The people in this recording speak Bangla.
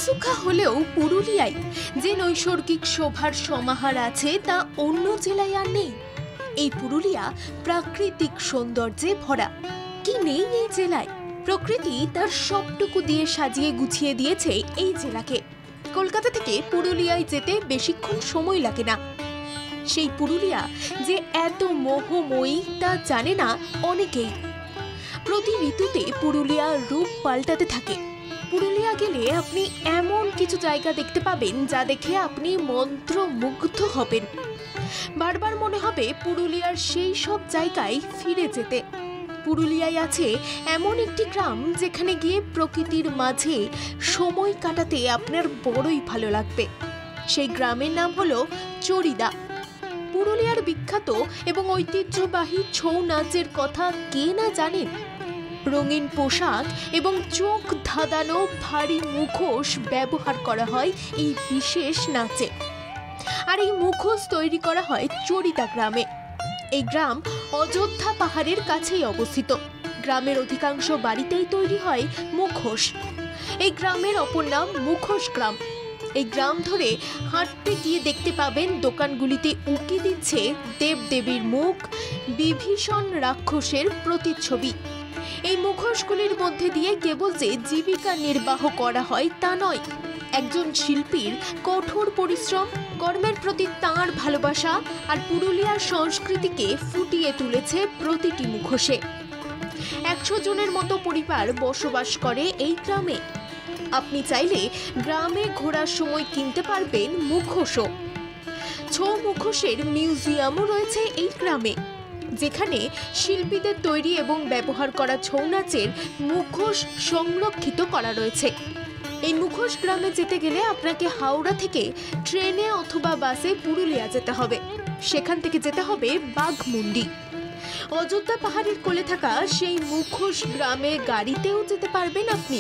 তিনসুখা হলেও পুরুলিয়ায় যে নৈসর্গিক শোভার সমাহার আছে তা অন্য জেলায় আর নেই। এই পুরুলিয়া প্রাকৃতিক সৌন্দর্যে ভরা। কি নেই এই জেলায়? প্রকৃতি তার সবটুকু দিয়ে সাজিয়ে গুছিয়ে দিয়েছে এই জেলাকে। কলকাতা থেকে পুরুলিয়ায় যেতে বেশিক্ষণ সময় লাগে না। সেই পুরুলিয়া যে এত মোহময়ী তা জানে না অনেকেই। প্রতি ঋতুতে পুরুলিয়ার রূপ পাল্টাতে থাকে। পুরুলিয়া গেলে আপনি এমন কিছু জায়গা দেখতে পাবেন যা দেখে আপনি মন্ত্রমুগ্ধ হবেন। বারবার মনে হবে পুরুলিয়ার সেই সব জায়গায় ফিরে যেতে। পুরুলিয়ায় আছে এমন একটি গ্রাম যেখানে গিয়ে প্রকৃতির মাঝে সময় কাটাতে আপনার বড়ই ভালো লাগবে। সেই গ্রামের নাম হলো চড়িদা। পুরুলিয়ার বিখ্যাত এবং ঐতিহ্যবাহী ছৌ নাচের কথা কে না জানেন। রঙিন পোশাক এবং চোখ ধাঁধানো ভারী মুখোশ ব্যবহার করা হয় এই বিশেষ নাচে। আর এই মুখোশ তৈরি করা হয় চড়িদা গ্রামে। এই গ্রাম অযোধ্যা পাহাড়ের কাছেই অবস্থিত। গ্রামের অধিকাংশ বাড়িতেই তৈরি হয় মুখোশ। এই গ্রামের অপর নাম মুখোশ গ্রাম। এই গ্রাম ধরে হাঁটতে গিয়ে দেখতে পাবেন দোকানগুলিতে উকি দিচ্ছে দেবদেবীর মুখ, বিভীষণ রাক্ষসের প্রতিচ্ছবি। এই মুখোশগুলির মধ্যে দিয়ে কেবল যে জীবিকা নির্বাহ করা হয় তা নয়, একজন শিল্পীর কঠোর পরিশ্রম, কর্মের প্রতি তাঁর ভালোবাসা আর পুরুলিয়ার সংস্কৃতিকে ফুটিয়ে তুলেছে প্রতিটি মুখোশে। 100 জনের মতো পরিবার বসবাস করে এই গ্রামে। আপনি চাইলে গ্রামে ঘোরার সময় কিনতে পারবেন মুখোশও। ছৌ মুখোশের মিউজিয়ামও রয়েছে এই গ্রামে, যেখানে শিল্পীদের তৈরি এবং ব্যবহার করা ছৌ নাচের মুখোশ সংরক্ষিত করা রয়েছে। এই মুখোশ গ্রামে যেতে গেলে আপনাকে হাওড়া থেকে ট্রেনে অথবা বাসে পুরুলিয়া যেতে হবে। সেখান থেকে যেতে হবে বাঘমুন্ডি। অযোধ্যা পাহাড়ের কোলে থাকা সেই মুখোশ গ্রামে গাড়িতেও যেতে পারবেন আপনি।